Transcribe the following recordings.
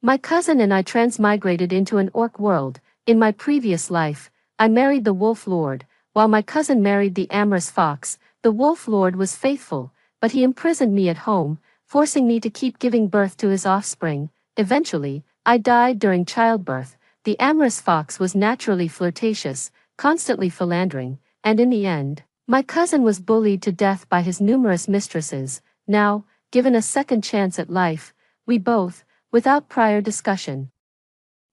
My cousin and I transmigrated into an orc world. In my previous life, I married the Wolf Lord, while my cousin married the amorous fox. The Wolf Lord was faithful, but he imprisoned me at home, forcing me to keep giving birth to his offspring. Eventually, I died during childbirth. The amorous fox was naturally flirtatious, constantly philandering, and in the end, my cousin was bullied to death by his numerous mistresses. Now, given a second chance at life, we both, without prior discussion,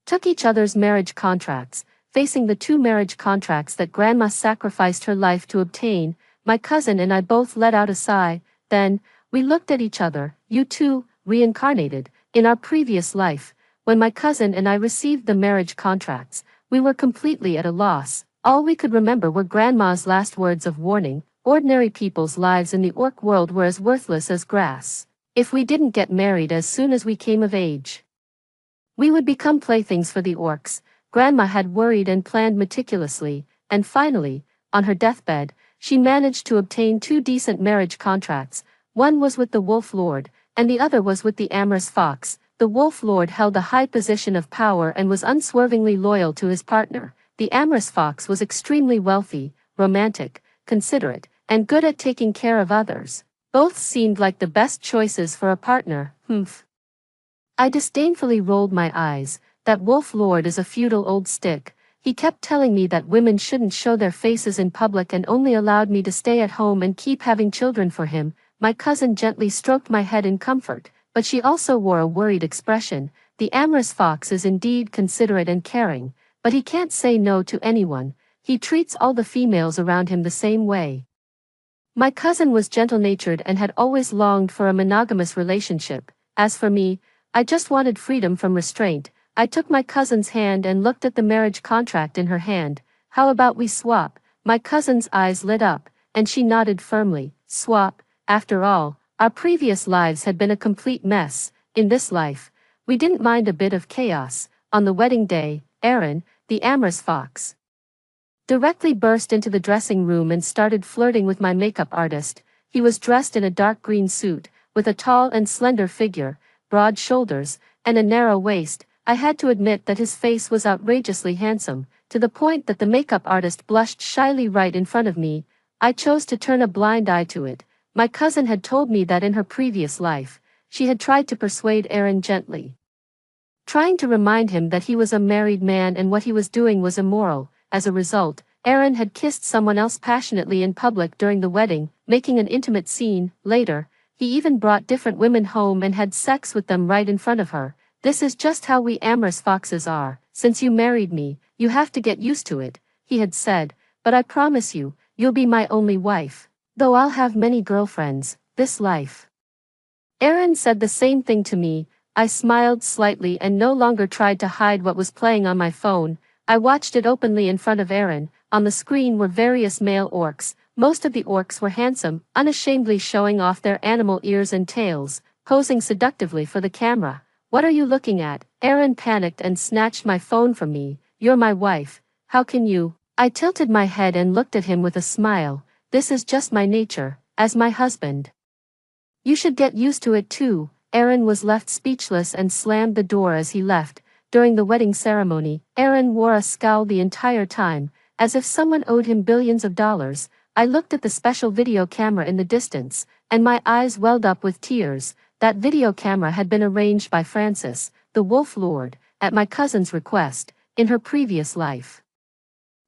took each other's marriage contracts. Facing the 2 marriage contracts that Grandma sacrificed her life to obtain, my cousin and I both let out a sigh. Then, we looked at each other. You two, reincarnated, in our previous life. When my cousin and I received the marriage contracts, we were completely at a loss. All we could remember were Grandma's last words of warning: ordinary people's lives in the orc world were as worthless as grass. If we didn't get married as soon as we came of age, we would become playthings for the orcs. Grandma had worried and planned meticulously, and finally, on her deathbed, she managed to obtain 2 decent marriage contracts. One was with the Wolf Lord, and the other was with the amorous fox. The Wolf Lord held a high position of power and was unswervingly loyal to his partner. The amorous fox was extremely wealthy, romantic, considerate, and good at taking care of others. Both seemed like the best choices for a partner. Humph. I disdainfully rolled my eyes. That Wolf Lord is a feudal old stick. He kept telling me that women shouldn't show their faces in public and only allowed me to stay at home and keep having children for him. My cousin gently stroked my head in comfort, but she also wore a worried expression. The amorous fox is indeed considerate and caring, but he can't say no to anyone. He treats all the females around him the same way. My cousin was gentle-natured and had always longed for a monogamous relationship. As for me, I just wanted freedom from restraint. I took my cousin's hand and looked at the marriage contract in her hand. How about we swap? My cousin's eyes lit up, and she nodded firmly. Swap? After all, our previous lives had been a complete mess. In this life, we didn't mind a bit of chaos. On the wedding day, Aaron, the amorous fox, directly burst into the dressing room and started flirting with my makeup artist. He was dressed in a dark green suit, with a tall and slender figure, broad shoulders, and a narrow waist. I had to admit that his face was outrageously handsome, to the point that the makeup artist blushed shyly right in front of me. I chose to turn a blind eye to it. My cousin had told me that in her previous life, she had tried to persuade Aaron gently, trying to remind him that he was a married man and what he was doing was immoral. As a result, Aaron had kissed someone else passionately in public during the wedding, making an intimate scene. Later, he even brought different women home and had sex with them right in front of her. This is just how we amorous foxes are. Since you married me, you have to get used to it, he had said, but I promise you, you'll be my only wife. Though I'll have many girlfriends, this life. Aaron said the same thing to me. I smiled slightly and no longer tried to hide what was playing on my phone. I watched it openly in front of Aaron. On the screen were various male orcs. Most of the orcs were handsome, unashamedly showing off their animal ears and tails, posing seductively for the camera. What are you looking at? Aaron panicked and snatched my phone from me. You're my wife. How can you? I tilted my head and looked at him with a smile. This is just my nature, as my husband. You should get used to it too. Aaron was left speechless and slammed the door as he left. During the wedding ceremony, Aaron wore a scowl the entire time, as if someone owed him billions of dollars. I looked at the special video camera in the distance, and my eyes welled up with tears. That video camera had been arranged by Frances, the Wolf Lord, at my cousin's request, in her previous life.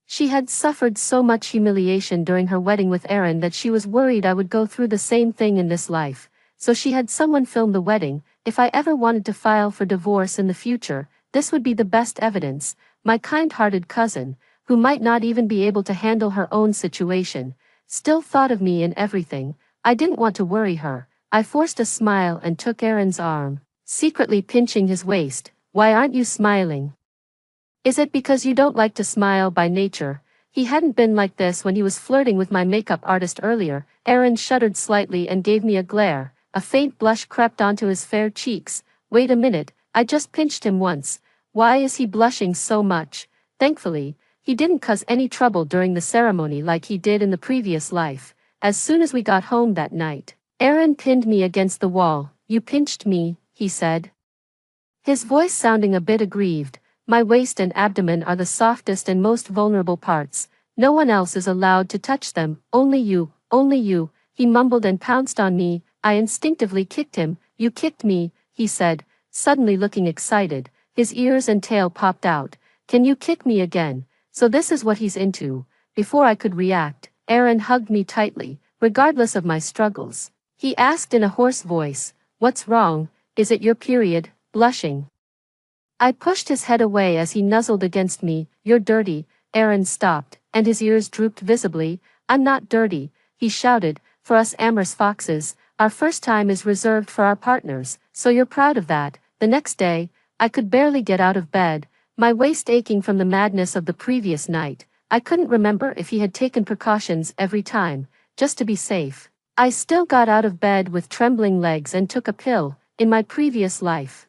She had suffered so much humiliation during her wedding with Aaron that she was worried I would go through the same thing in this life, so she had someone film the wedding. If I ever wanted to file for divorce in the future, this would be the best evidence. My kind-hearted cousin, who might not even be able to handle her own situation, still thought of me in everything. I didn't want to worry her. I forced a smile and took Aaron's arm, secretly pinching his waist. Why aren't you smiling? Is it because you don't like to smile by nature? He hadn't been like this when he was flirting with my makeup artist earlier. Aaron shuddered slightly and gave me a glare. A faint blush crept onto his fair cheeks. Wait a minute, I just pinched him once. Why is he blushing so much? Thankfully, he didn't cause any trouble during the ceremony like he did in the previous life. As soon as we got home that night, Aaron pinned me against the wall. You pinched me, he said. His voice sounding a bit aggrieved. My waist and abdomen are the softest and most vulnerable parts. No one else is allowed to touch them, only you, he mumbled and pounced on me. I instinctively kicked him. You kicked me, he said, suddenly looking excited. His ears and tail popped out. Can you kick me again? So this is what he's into. Before I could react, Aaron hugged me tightly, regardless of my struggles. He asked in a hoarse voice, "What's wrong? Is it your period?" Blushing, I pushed his head away as he nuzzled against me. "You're dirty." Aaron stopped, and his ears drooped visibly. "I'm not dirty," he shouted. "For us amorous foxes, our first time is reserved for our partners, so you're proud of that." The next day, I could barely get out of bed, my waist aching from the madness of the previous night. I couldn't remember if he had taken precautions every time, just to be safe. I still got out of bed with trembling legs and took a pill. In my previous life,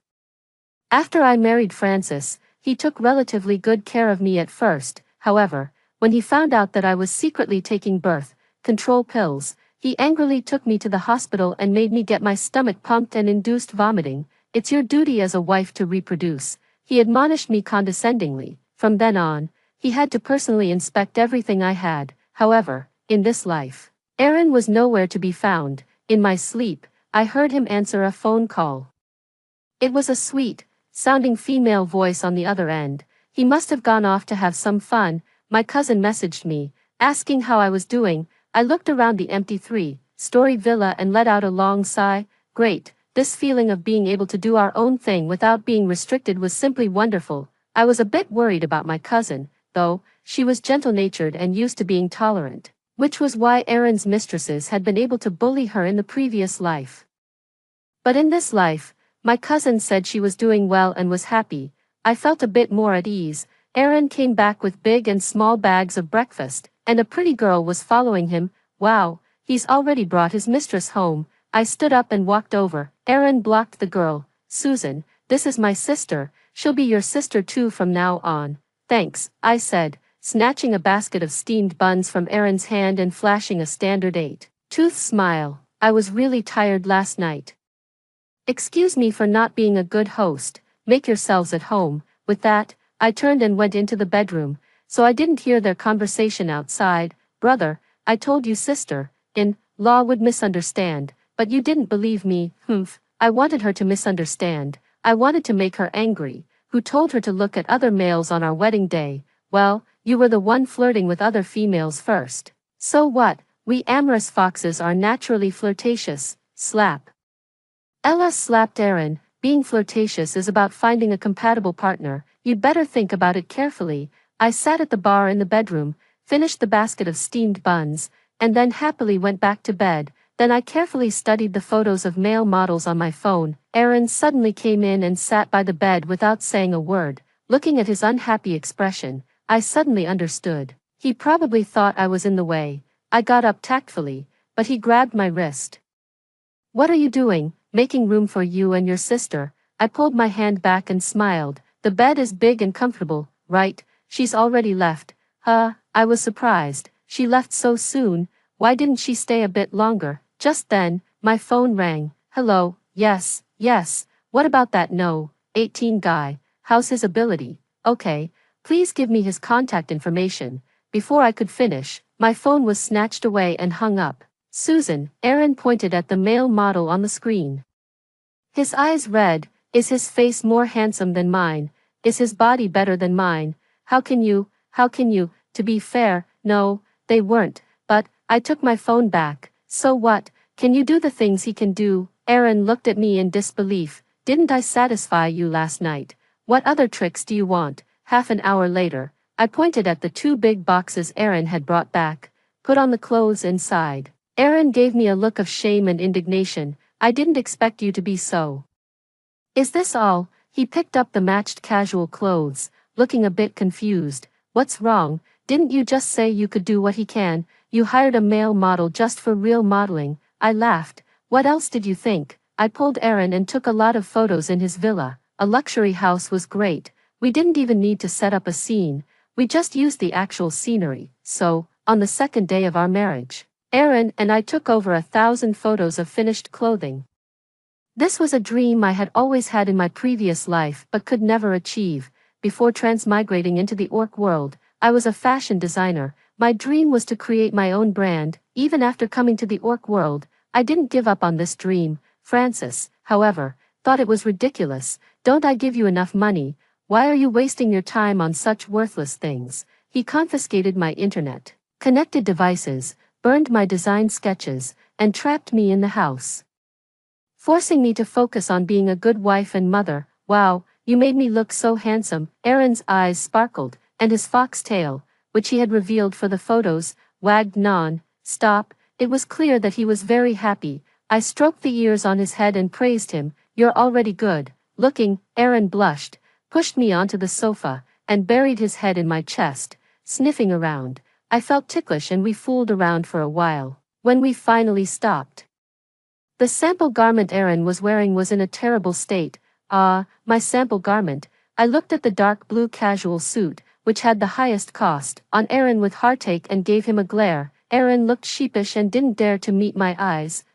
after I married Francis, he took relatively good care of me at first. However, when he found out that I was secretly taking birth control pills, he angrily took me to the hospital and made me get my stomach pumped and induced vomiting. "It's your duty as a wife to reproduce," he admonished me condescendingly. From then on, he had to personally inspect everything I had. However, in this life, Aaron was nowhere to be found. In my sleep, I heard him answer a phone call. It was a sweet sounding female voice on the other end. He must have gone off to have some fun. My cousin messaged me, asking how I was doing. I looked around the empty three-story villa and let out a long sigh. Great, this feeling of being able to do our own thing without being restricted was simply wonderful. I was a bit worried about my cousin, though. She was gentle-natured and used to being tolerant, which was why Aaron's mistresses had been able to bully her in the previous life. But in this life, my cousin said she was doing well and was happy. I felt a bit more at ease. Aaron came back with big and small bags of breakfast, and a pretty girl was following him. "Wow, he's already brought his mistress home." I stood up and walked over. Aaron blocked the girl. "Susan, this is my sister. She'll be your sister too from now on." "Thanks," I said, snatching a basket of steamed buns from Aaron's hand and flashing a standard 8-tooth smile. "I was really tired last night. Excuse me for not being a good host. Make yourselves at home." With that, I turned and went into the bedroom, so I didn't hear their conversation outside. "Brother, I told you sister-in-law would misunderstand, but you didn't believe me." "Humph, I wanted her to misunderstand. I wanted to make her angry." "Who told her to look at other males on our wedding day?" "Well, you were the one flirting with other females first." "So what? We amorous foxes are naturally flirtatious." Slap. Ella slapped Aaron. "Being flirtatious is about finding a compatible partner. You'd better think about it carefully." I sat at the bar in the bedroom, finished the basket of steamed buns, and then happily went back to bed. Then I carefully studied the photos of male models on my phone. Aaron suddenly came in and sat by the bed without saying a word. Looking at his unhappy expression, I suddenly understood. He probably thought I was in the way. I got up tactfully, but he grabbed my wrist. "What are you doing?" "Making room for you and your sister." I pulled my hand back and smiled. "The bed is big and comfortable, right?" "She's already left." I was surprised. "She left so soon? Why didn't she stay a bit longer?" Just then, my phone rang. "Hello, yes. What about that No. 18 guy? How's his ability?" "Okay, please give me his contact information." Before I could finish, my phone was snatched away and hung up. "Susan," Aaron pointed at the male model on the screen. His eyes red. "Is his face more handsome than mine? Is his body better than mine? How can you? To be fair, no, they weren't, but," I took my phone back. "So what? Can you do the things he can do?" Aaron looked at me in disbelief. "Didn't I satisfy you last night? What other tricks do you want?" Half an hour later, I pointed at the 2 big boxes Aaron had brought back. "Put on the clothes inside." Aaron gave me a look of shame and indignation. "I didn't expect you to be so." "Is this all?" He picked up the matched casual clothes, looking a bit confused. "What's wrong? Didn't you just say you could do what he can? You hired a male model just for real modeling." I laughed. "What else did you think?" I pulled Aaron and took a lot of photos in his villa. A luxury house was great. We didn't even need to set up a scene. We just used the actual scenery. So, on the second day of our marriage, Aaron and I took over 1,000 photos of finished clothing. This was a dream I had always had in my previous life but could never achieve. Before transmigrating into the orc world, I was a fashion designer. My dream was to create my own brand. Even after coming to the orc world, I didn't give up on this dream. Francis, however, thought it was ridiculous. Don't I give you enough money? Why are you wasting your time on such worthless things? He confiscated my internet, connected devices, burned my design sketches, and trapped me in the house, forcing me to focus on being a good wife and mother. Wow, you made me look so handsome. Aaron's eyes sparkled, and his fox tail, which he had revealed for the photos, wagged non-stop. It was clear that he was very happy. I stroked the ears on his head and praised him. You're already good looking. Aaron blushed, pushed me onto the sofa, and buried his head in my chest, sniffing around. I felt ticklish and we fooled around for a while. When we finally stopped, the sample garment Aaron was wearing was in a terrible state. Ah, my sample garment. I looked at the dark blue casual suit, which had the highest cost, on Aaron with heartache and gave him a glare. Aaron looked sheepish and didn't dare to meet my eyes.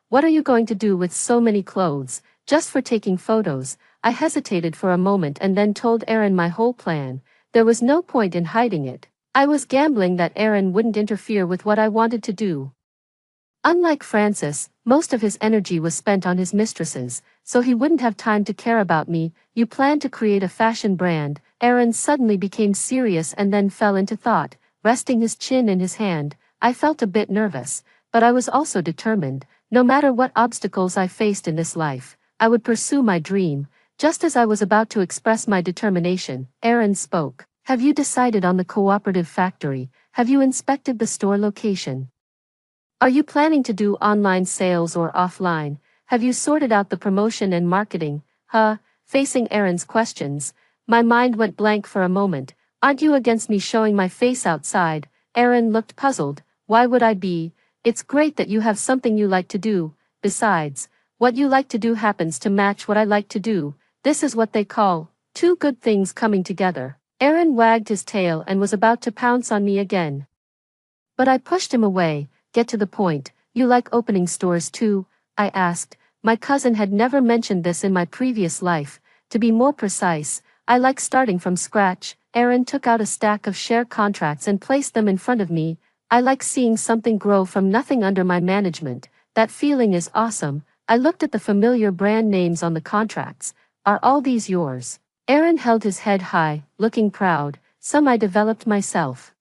What are you going to do with so many clothes? Just for taking photos. I hesitated for a moment and then told Aaron my whole plan. There was no point in hiding it. I was gambling that Aaron wouldn't interfere with what I wanted to do. Unlike Francis, most of his energy was spent on his mistresses, so he wouldn't have time to care about me. You plan to create a fashion brand. Aaron suddenly became serious and then fell into thought, resting his chin in his hand. I felt a bit nervous, but I was also determined. No matter what obstacles I faced in this life, I would pursue my dream. Just as I was about to express my determination, Aaron spoke. Have you decided on the cooperative factory? Have you inspected the store location? Are you planning to do online sales or offline? Have you sorted out the promotion and marketing? Facing Aaron's questions, my mind went blank for a moment. Aren't you against me showing my face outside? Aaron looked puzzled. Why would I be? It's great that you have something you like to do. Besides, what you like to do happens to match what I like to do. This is what they call two good things coming together. Aaron wagged his tail and was about to pounce on me again, but I pushed him away. Get to the point. You like opening stores too? I asked. My cousin had never mentioned this in my previous life. To be more precise, I like starting from scratch. Aaron took out a stack of share contracts and placed them in front of me. I like seeing something grow from nothing under my management. That feeling is awesome. I looked at the familiar brand names on the contracts. Are all these yours? Aaron held his head high, looking proud. Some I developed myself,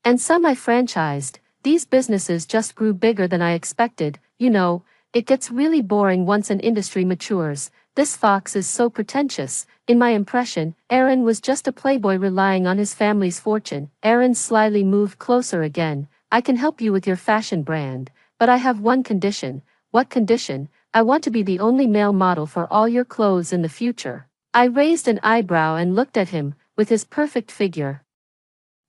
and some I franchised. These businesses just grew bigger than I expected. You know, it gets really boring once an industry matures. This fox is so pretentious. In my impression, Aaron was just a playboy relying on his family's fortune. Aaron slyly moved closer again. I can help you with your fashion brand, but I have one condition. What condition? I want to be the only male model for all your clothes in the future. I raised an eyebrow and looked at him. With his perfect figure,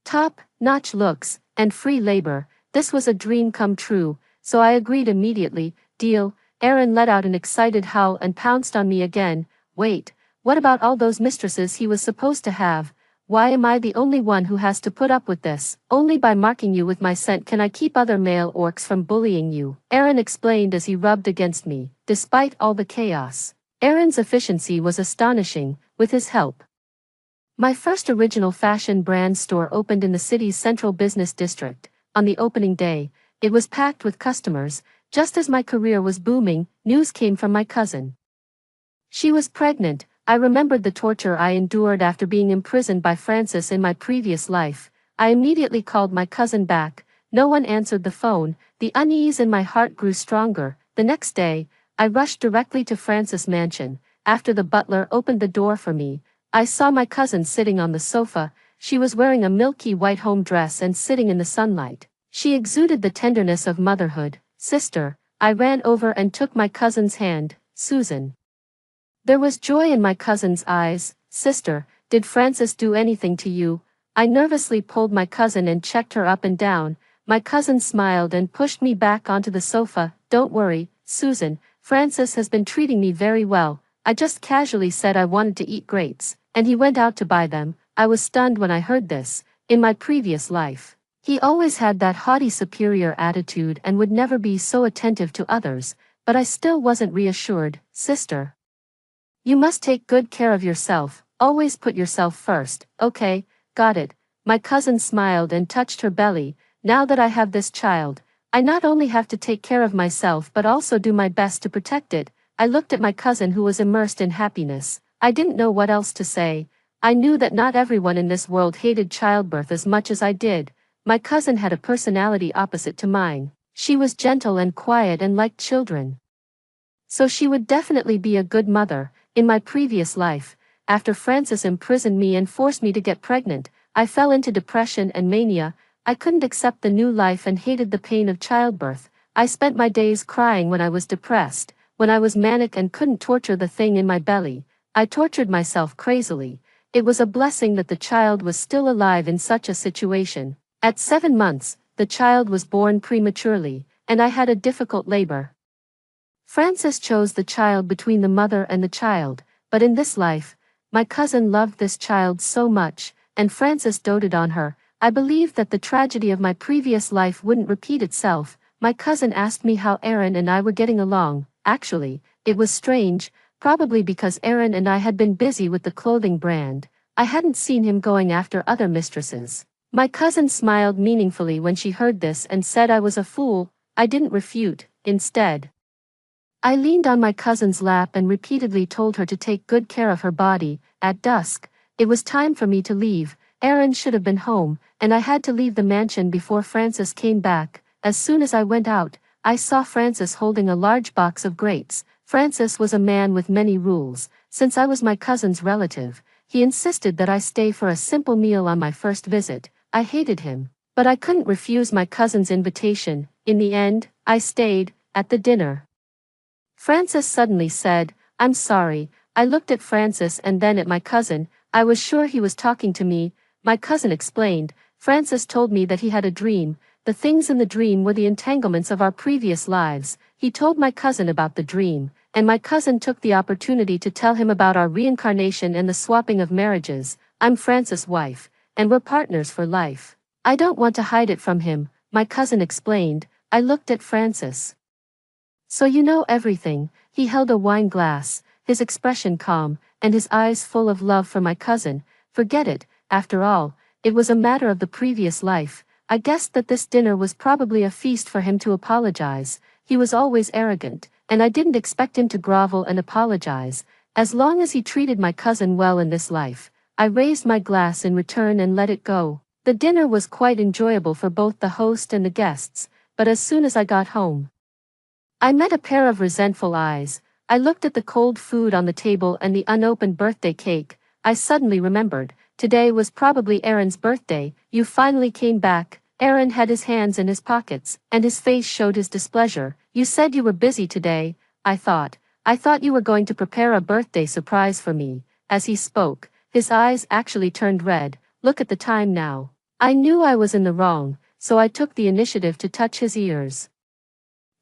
top-notch looks, and free labor, this was a dream come true, so I agreed immediately. Deal. Aaron let out an excited howl and pounced on me again. Wait, what about all those mistresses he was supposed to have? Why am I the only one who has to put up with this? Only by marking you with my scent can I keep other male orcs from bullying you, Aaron explained as he rubbed against me. Despite all the chaos, Aaron's efficiency was astonishing. With his help, my first original fashion brand store opened in the city's central business district. On the opening day, it was packed with customers. Just as my career was booming, news came from my cousin. She was pregnant. I remembered the torture I endured after being imprisoned by Francis in my previous life. I immediately called my cousin back. No one answered the phone. The unease in my heart grew stronger. The next day, I rushed directly to Francis' mansion. After the butler opened the door for me, I saw my cousin sitting on the sofa. She was wearing a milky white home dress and sitting in the sunlight. She exuded the tenderness of motherhood. Sister, I ran over and took my cousin's hand. Susan. There was joy in my cousin's eyes. Sister, did Francis do anything to you? I nervously pulled my cousin and checked her up and down. My cousin smiled and pushed me back onto the sofa. Don't worry, Susan, Francis has been treating me very well. I just casually said I wanted to eat grapes, and he went out to buy them. I was stunned when I heard this. In my previous life, he always had that haughty superior attitude and would never be so attentive to others, but I still wasn't reassured. Sister, you must take good care of yourself, always put yourself first. Okay, got it. My cousin smiled and touched her belly. Now that I have this child, I not only have to take care of myself but also do my best to protect it. I looked at my cousin who was immersed in happiness. I didn't know what else to say. I knew that not everyone in this world hated childbirth as much as I did. My cousin had a personality opposite to mine. She was gentle and quiet and liked children. So she would definitely be a good mother. In my previous life, after Francis imprisoned me and forced me to get pregnant, I fell into depression and mania. I couldn't accept the new life and hated the pain of childbirth. I spent my days crying when I was depressed, when I was manic and couldn't torture the thing in my belly. I tortured myself crazily. It was a blessing that the child was still alive in such a situation. At 7 months, the child was born prematurely, and I had a difficult labor. Francis chose the child between the mother and the child, but in this life, my cousin loved this child so much, and Francis doted on her. I believed that the tragedy of my previous life wouldn't repeat itself. My cousin asked me how Aaron and I were getting along. Actually, it was strange, probably because Aaron and I had been busy with the clothing brand. I hadn't seen him going after other mistresses. My cousin smiled meaningfully when she heard this and said I was a fool. I didn't refute. Instead, I leaned on my cousin's lap and repeatedly told her to take good care of her body. At dusk, it was time for me to leave. Aaron should have been home, and I had to leave the mansion before Francis came back. As soon as I went out, I saw Francis holding a large box of grapes. Francis was a man with many rules. Since I was my cousin's relative, he insisted that I stay for a simple meal on my first visit. I hated him, but I couldn't refuse my cousin's invitation. In the end, I stayed. At the dinner, Francis suddenly said, "I'm sorry." I looked at Francis and then at my cousin. I was sure he was talking to me. My cousin explained. Francis told me that he had a dream. The things in the dream were the entanglements of our previous lives. He told my cousin about the dream, and my cousin took the opportunity to tell him about our reincarnation and the swapping of marriages. I'm Francis' wife, and we're partners for life. I don't want to hide it from him, my cousin explained. I looked at Francis. So you know everything. He held a wine glass, his expression calm, and his eyes full of love for my cousin. Forget it, after all, it was a matter of the previous life. I guessed that this dinner was probably a feast for him to apologize. He was always arrogant, and I didn't expect him to grovel and apologize. As long as he treated my cousin well in this life, I raised my glass in return and let it go. The dinner was quite enjoyable for both the host and the guests, but as soon as I got home, I met a pair of resentful eyes. I looked at the cold food on the table and the unopened birthday cake. I suddenly remembered, today was probably Aaron's birthday. You finally came back. Aaron had his hands in his pockets, and his face showed his displeasure. You said you were busy today. I thought you were going to prepare a birthday surprise for me. As he spoke, his eyes actually turned red. Look at the time now. I knew I was in the wrong, so I took the initiative to touch his ears.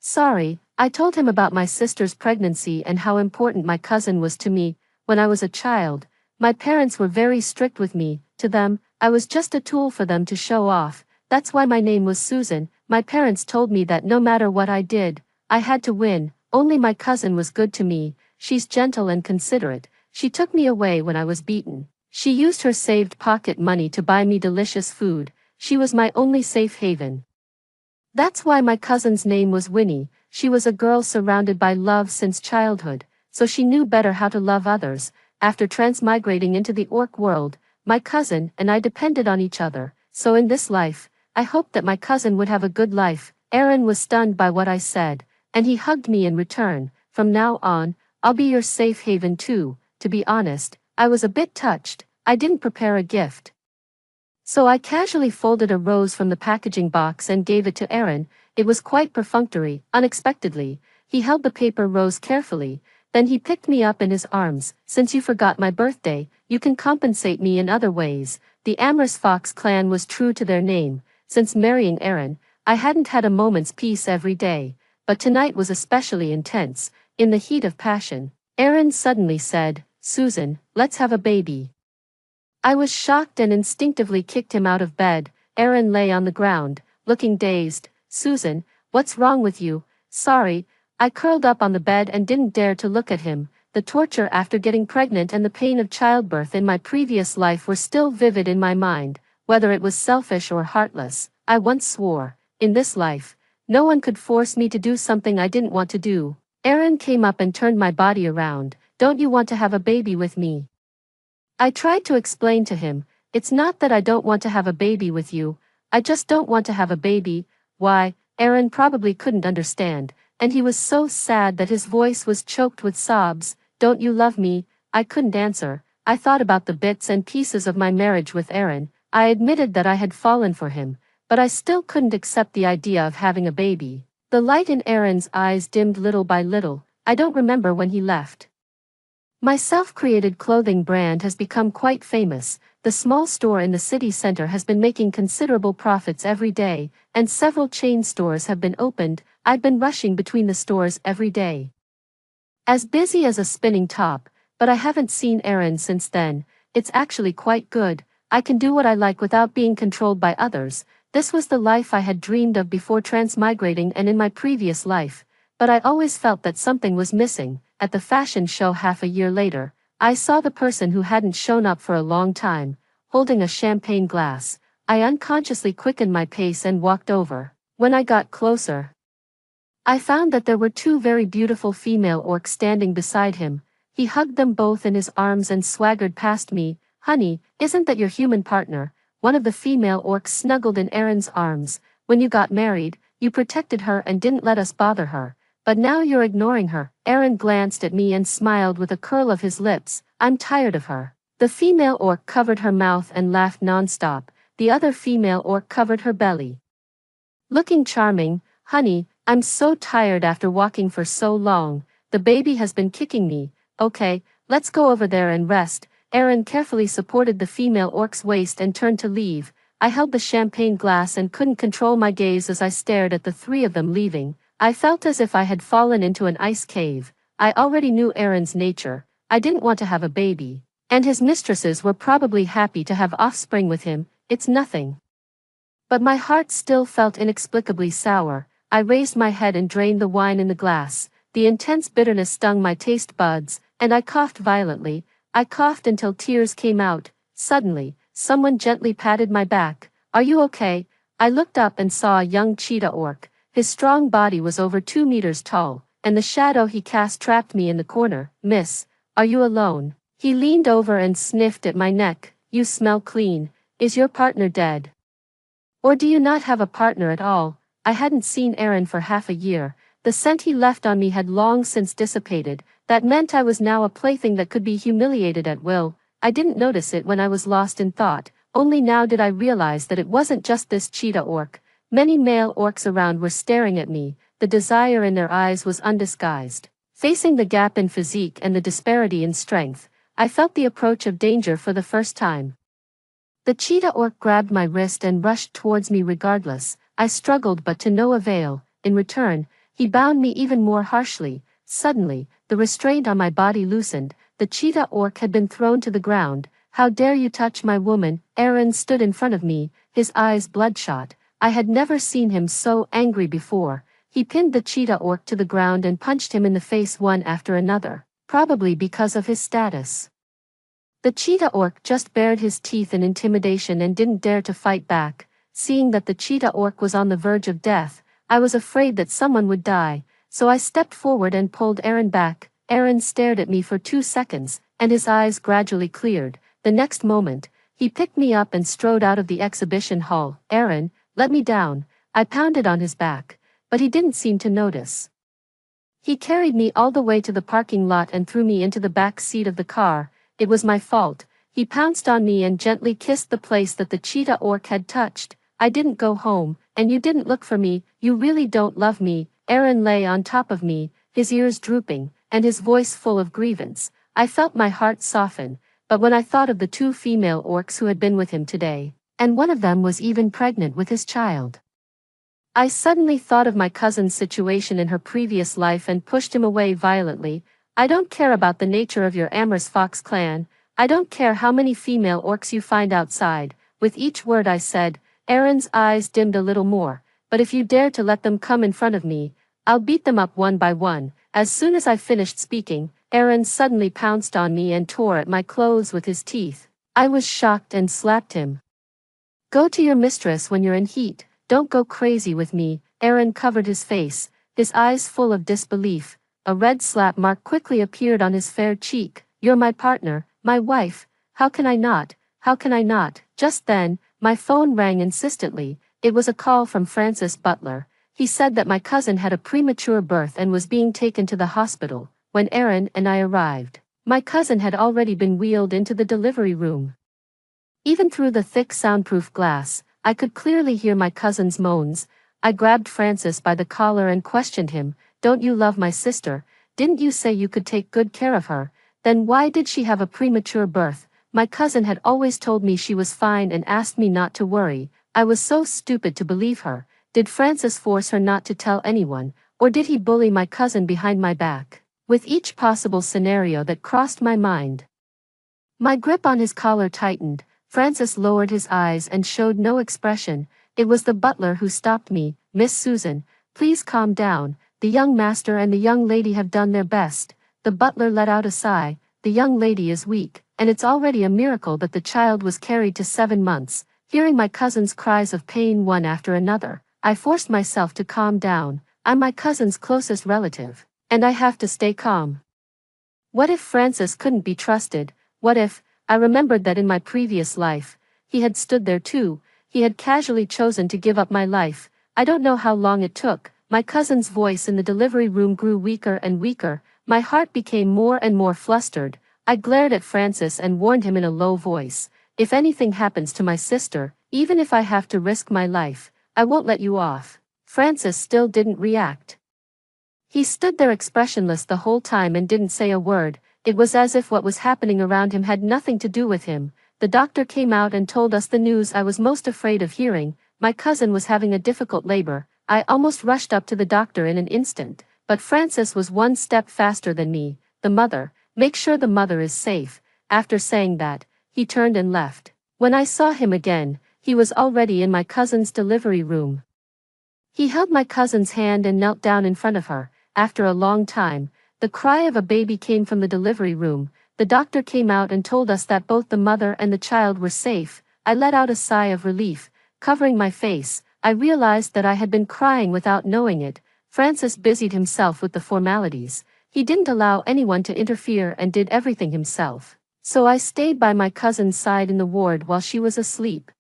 Sorry, I told him about my sister's pregnancy and how important my cousin was to me. When I was a child, my parents were very strict with me. To them, I was just a tool for them to show off. That's why my name was Susan. My parents told me that no matter what I did, I had to win. Only my cousin was good to me. She's gentle and considerate. She took me away when I was beaten. She used her saved pocket money to buy me delicious food. She was my only safe haven. That's why my cousin's name was Winnie. She was a girl surrounded by love since childhood, so she knew better how to love others. After transmigrating into the orc world, my cousin and I depended on each other. So in this life, I hoped that my cousin would have a good life. Aaron was stunned by what I said, and he hugged me in return. From now on, I'll be your safe haven too. To be honest, I was a bit touched. I didn't prepare a gift, so I casually folded a rose from the packaging box and gave it to Aaron. It was quite perfunctory. Unexpectedly, he held the paper rose carefully. Then he picked me up in his arms. Since you forgot my birthday, you can compensate me in other ways. The Amherst Fox clan was true to their name. Since marrying Aaron, I hadn't had a moment's peace every day. But tonight was especially intense. In the heat of passion, Aaron suddenly said, "Susan, let's have a baby." I was shocked and instinctively kicked him out of bed. Aaron lay on the ground, looking dazed. "Susan, what's wrong with you?" "Sorry, I curled up on the bed and didn't dare to look at him. The torture after getting pregnant and the pain of childbirth in my previous life were still vivid in my mind, whether it was selfish or heartless. I once swore, in this life, no one could force me to do something I didn't want to do. Aaron came up and turned my body around. Don't you want to have a baby with me? I tried to explain to him, it's not that I don't want to have a baby with you, I just don't want to have a baby. Why? Aaron probably couldn't understand, and he was so sad that his voice was choked with sobs. Don't you love me? I couldn't answer. I thought about the bits and pieces of my marriage with Aaron. I admitted that I had fallen for him, but I still couldn't accept the idea of having a baby. The light in Aaron's eyes dimmed little by little. I don't remember when he left. My self-created clothing brand has become quite famous. The small store in the city center has been making considerable profits every day, and several chain stores have been opened. I've been rushing between the stores every day. As busy as a spinning top, but I haven't seen Aaron since then. It's actually quite good. I can do what I like without being controlled by others. This was the life I had dreamed of before transmigrating and in my previous life, but I always felt that something was missing. At the fashion show half a year later, I saw the person who hadn't shown up for a long time, holding a champagne glass. I unconsciously quickened my pace and walked over. When I got closer, I found that there were two very beautiful female orcs standing beside him. He hugged them both in his arms and swaggered past me. Honey, isn't that your human partner? One of the female orcs snuggled in Aaron's arms. When you got married, you protected her and didn't let us bother her. But now you're ignoring her. Aaron glanced at me and smiled with a curl of his lips. I'm tired of her. The female orc covered her mouth and laughed non-stop. The other female orc covered her belly. Looking charming, honey, I'm so tired after walking for so long. The baby has been kicking me. Okay, let's go over there and rest. Aaron carefully supported the female orc's waist and turned to leave. I held the champagne glass and couldn't control my gaze as I stared at the three of them leaving. I felt as if I had fallen into an ice cave. I already knew Aaron's nature. I didn't want to have a baby. And his mistresses were probably happy to have offspring with him. It's nothing. But my heart still felt inexplicably sour. I raised my head and drained the wine in the glass. The intense bitterness stung my taste buds, and I coughed violently. I coughed until tears came out. Suddenly, someone gently patted my back. Are you okay? I looked up and saw a young cheetah orc. His strong body was over 2 meters tall, and the shadow he cast trapped me in the corner. Miss, are you alone? He leaned over and sniffed at my neck. You smell clean. Is your partner dead? Or do you not have a partner at all? I hadn't seen Aaron for half a year. The scent he left on me had long since dissipated. That meant I was now a plaything that could be humiliated at will. I didn't notice it when I was lost in thought. Only now did I realize that it wasn't just this cheetah orc. Many male orcs around were staring at me. The desire in their eyes was undisguised. Facing the gap in physique and the disparity in strength, I felt the approach of danger for the first time. The cheetah orc grabbed my wrist and rushed towards me regardless. I struggled but to no avail. In return, he bound me even more harshly. Suddenly, the restraint on my body loosened. The cheetah orc had been thrown to the ground. How dare you touch my woman? Aaron stood in front of me, his eyes bloodshot. I had never seen him so angry before. He pinned the cheetah orc to the ground and punched him in the face one after another, probably because of his status. The cheetah orc just bared his teeth in intimidation and didn't dare to fight back. Seeing that the cheetah orc was on the verge of death, I was afraid that someone would die, so I stepped forward and pulled Aaron back. Aaron stared at me for 2 seconds, and his eyes gradually cleared. The next moment, he picked me up and strode out of the exhibition hall. Aaron, let me down. I pounded on his back, but he didn't seem to notice. He carried me all the way to the parking lot and threw me into the back seat of the car. It was my fault. He pounced on me and gently kissed the place that the cheetah orc had touched. I didn't go home, and you didn't look for me. You really don't love me. Aaron lay on top of me, his ears drooping, and his voice full of grievance. I felt my heart soften, but when I thought of the 2 female orcs who had been with him today, and one of them was even pregnant with his child, I suddenly thought of my cousin's situation in her previous life and pushed him away violently. I don't care about the nature of your amorous fox clan. I don't care how many female orcs you find outside. With each word I said, Aaron's eyes dimmed a little more. But if you dare to let them come in front of me, I'll beat them up one by one. As soon as I finished speaking, Aaron suddenly pounced on me and tore at my clothes with his teeth. I was shocked and slapped him. Go to your mistress when you're in heat, don't go crazy with me. Aaron covered his face, his eyes full of disbelief. A red slap mark quickly appeared on his fair cheek. You're my partner, my wife. How can I not? How can I not? Just then, my phone rang insistently. It was a call from Francis Butler. He said that my cousin had a premature birth and was being taken to the hospital. When Aaron and I arrived, my cousin had already been wheeled into the delivery room. Even through the thick soundproof glass, I could clearly hear my cousin's moans. I grabbed Francis by the collar and questioned him. Don't you love my sister? Didn't you say you could take good care of her? Then why did she have a premature birth? My cousin had always told me she was fine and asked me not to worry. I was so stupid to believe her. Did Francis force her not to tell anyone, or did he bully my cousin behind my back? With each possible scenario that crossed my mind, my grip on his collar tightened. Francis lowered his eyes and showed no expression. It was the butler who stopped me. Miss Susan, please calm down. The young master and the young lady have done their best. The butler let out a sigh. The young lady is weak, and it's already a miracle that the child was carried to 7 months. Hearing my cousin's cries of pain one after another, I forced myself to calm down. I'm my cousin's closest relative, and I have to stay calm. What if Francis couldn't be trusted? What if, I remembered that in my previous life, he had stood there too. He had casually chosen to give up my life. I don't know how long it took. My cousin's voice in the delivery room grew weaker and weaker. My heart became more and more flustered. I glared at Francis and warned him in a low voice. If anything happens to my sister, even if I have to risk my life, I won't let you off. Francis still didn't react. He stood there expressionless the whole time and didn't say a word. It was as if what was happening around him had nothing to do with him. The doctor came out and told us the news I was most afraid of hearing. My cousin was having a difficult labor. I almost rushed up to the doctor in an instant, but Francis was one step faster than me. The mother, make sure the mother is safe. After saying that, he turned and left. When I saw him again, he was already in my cousin's delivery room. He held my cousin's hand and knelt down in front of her. After a long time, the cry of a baby came from the delivery room. The doctor came out and told us that both the mother and the child were safe. I let out a sigh of relief. Covering my face, I realized that I had been crying without knowing it. Francis busied himself with the formalities. He didn't allow anyone to interfere and did everything himself. So I stayed by my cousin's side in the ward while she was asleep.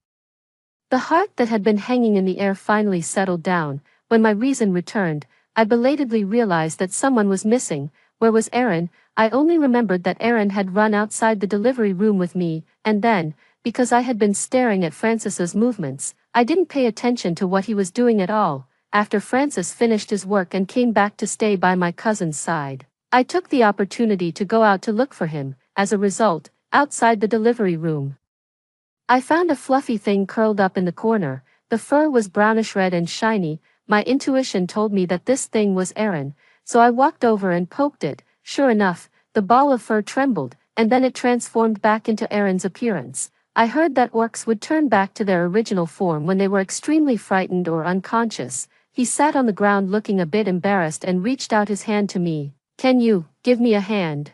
The heart that had been hanging in the air finally settled down. When my reason returned, I belatedly realized that someone was missing. Where was Aaron? I only remembered that Aaron had run outside the delivery room with me, and then, because I had been staring at Francis's movements, I didn't pay attention to what he was doing at all. After Francis finished his work and came back to stay by my cousin's side, I took the opportunity to go out to look for him. As a result, outside the delivery room, I found a fluffy thing curled up in the corner. The fur was brownish red and shiny. My intuition told me that this thing was Aaron, so I walked over and poked it. Sure enough, the ball of fur trembled, and then it transformed back into Aaron's appearance. I heard that orcs would turn back to their original form when they were extremely frightened or unconscious. He sat on the ground looking a bit embarrassed and reached out his hand to me. Can you give me a hand?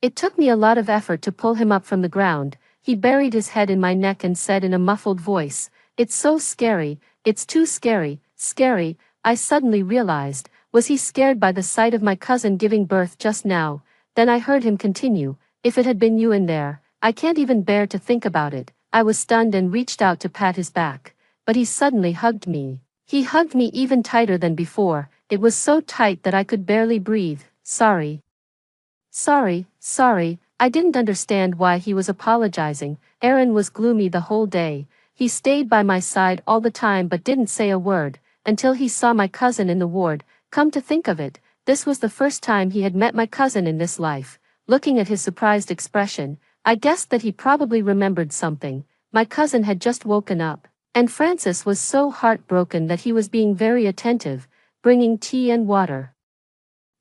It took me a lot of effort to pull him up from the ground. He buried his head in my neck and said in a muffled voice, "It's so scary, it's too scary, scary." I suddenly realized, was he scared by the sight of my cousin giving birth just now? Then I heard him continue, "If it had been you in there, I can't even bear to think about it." I was stunned and reached out to pat his back, but he suddenly hugged me. He hugged me even tighter than before. It was so tight that I could barely breathe. Sorry. Sorry, I didn't understand why he was apologizing. Aaron was gloomy the whole day. He stayed by my side all the time but didn't say a word, until he saw my cousin in the ward. Come to think of it, this was the first time he had met my cousin in this life. Looking at his surprised expression, I guessed that he probably remembered something. My cousin had just woken up, and Francis was so heartbroken that he was being very attentive, bringing tea and water.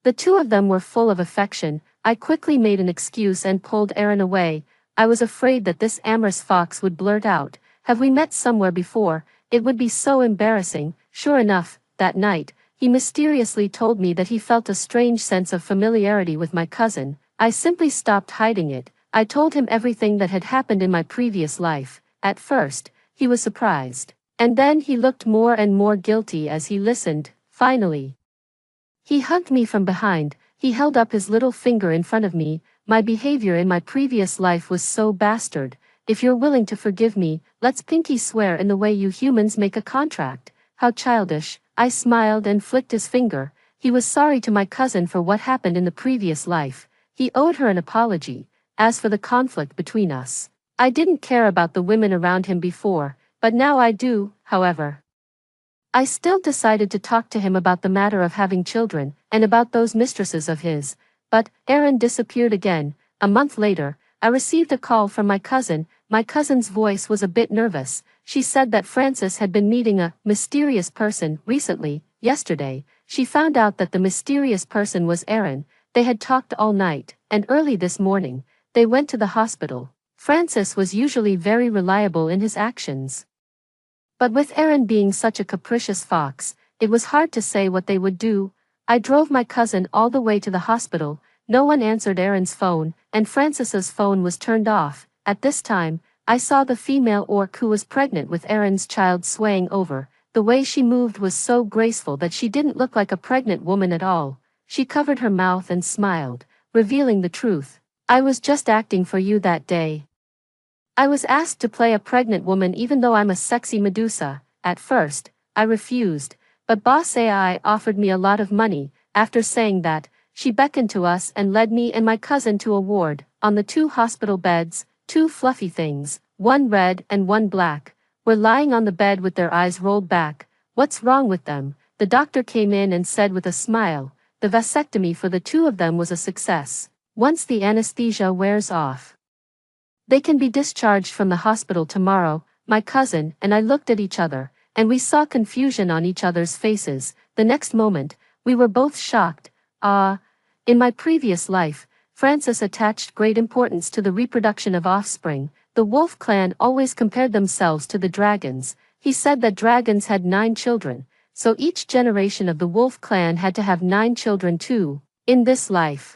The two of them were full of affection. I quickly made an excuse and pulled Aaron away. I was afraid that this amorous fox would blurt out, "Have we met somewhere before?" It would be so embarrassing. Sure enough, that night, he mysteriously told me that he felt a strange sense of familiarity with my cousin. I simply stopped hiding it. I told him everything that had happened in my previous life. At first, he was surprised. And then he looked more and more guilty as he listened. Finally, he hugged me from behind. He held up his little finger in front of me. My behavior in my previous life was so bastard. If you're willing to forgive me, let's pinky swear in the way you humans make a contract. How childish. I smiled and flicked his finger. He was sorry to my cousin for what happened in the previous life. He owed her an apology. As for the conflict between us, I didn't care about the women around him before, but now I do, however. I still decided to talk to him about the matter of having children, and about those mistresses of his, but Aaron disappeared again. A month later, I received a call from my cousin. My cousin's voice was a bit nervous. She said that Francis had been meeting a mysterious person recently. Yesterday, she found out that the mysterious person was Aaron. They had talked all night, and early this morning, they went to the hospital. Francis was usually very reliable in his actions, but with Aaron being such a capricious fox, it was hard to say what they would do. I drove my cousin all the way to the hospital. No one answered Aaron's phone, and Francis's phone was turned off. At this time, I saw the female orc who was pregnant with Aaron's child swaying over. The way she moved was so graceful that she didn't look like a pregnant woman at all. She covered her mouth and smiled, revealing the truth. I was just acting for you that day. I was asked to play a pregnant woman even though I'm a sexy Medusa. At first, I refused, but Boss AI offered me a lot of money. After saying that, she beckoned to us and led me and my cousin to a ward. On the 2 hospital beds, 2 fluffy things, one red and one black, were lying on the bed with their eyes rolled back. What's wrong with them? The doctor came in and said with a smile, the vasectomy for the 2 of them was a success. Once the anesthesia wears off, they can be discharged from the hospital tomorrow. My cousin and I looked at each other, and we saw confusion on each other's faces. The next moment, we were both shocked. In my previous life, Francis attached great importance to the reproduction of offspring. The wolf clan always compared themselves to the dragons. He said that dragons had 9 children, so each generation of the wolf clan had to have 9 children too. In this life,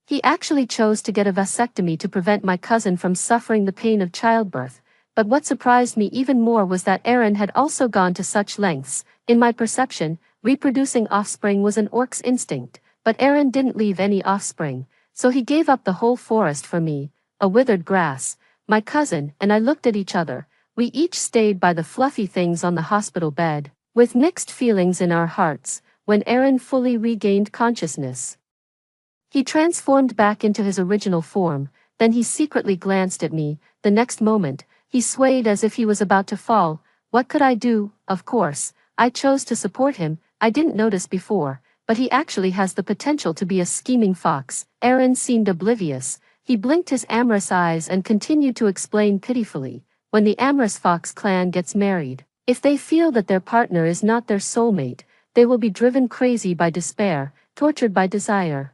he actually chose to get a vasectomy to prevent my cousin from suffering the pain of childbirth. But what surprised me even more was that Aaron had also gone to such lengths. In my perception, reproducing offspring was an orc's instinct, but Aaron didn't leave any offspring, so he gave up the whole forest for me, a withered grass. My cousin and I looked at each other. We each stayed by the fluffy things on the hospital bed, with mixed feelings in our hearts. When Aaron fully regained consciousness, he transformed back into his original form. Then he secretly glanced at me. The next moment, he swayed as if he was about to fall. What could I do? Of course, I chose to support him. I didn't notice before, but he actually has the potential to be a scheming fox. Aaron seemed oblivious. He blinked his amorous eyes and continued to explain pitifully. When the amorous fox clan gets married, if they feel that their partner is not their soulmate, they will be driven crazy by despair, tortured by desire,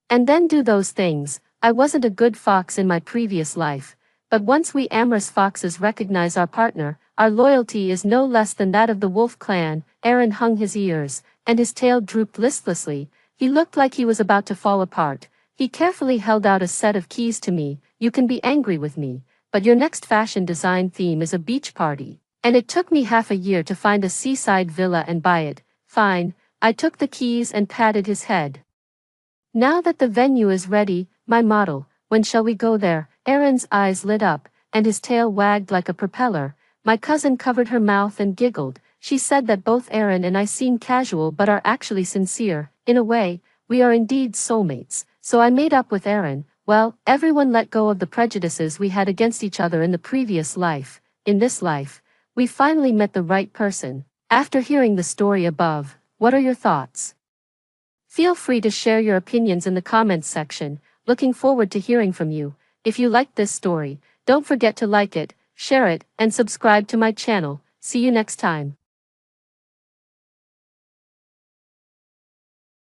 and then do those things. I wasn't a good fox in my previous life, but once we amorous foxes recognize our partner, our loyalty is no less than that of the wolf clan. Aaron hung his ears, and his tail drooped listlessly. He looked like he was about to fall apart. He carefully held out a set of keys to me. You can be angry with me, but your next fashion design theme is a beach party, and it took me half a year to find a seaside villa and buy it. Fine. I took the keys and patted his head. Now that the venue is ready, my model, when shall we go there? Aaron's eyes lit up, and his tail wagged like a propeller. My cousin covered her mouth and giggled. She said that both Aaron and I seem casual but are actually sincere. In a way, we are indeed soulmates. So I made up with Aaron. Well, everyone let go of the prejudices we had against each other in the previous life. In this life, we finally met the right person. After hearing the story above, what are your thoughts? Feel free to share your opinions in the comments section. Looking forward to hearing from you. If you liked this story, don't forget to like it, share it, and subscribe to my channel. See you next time.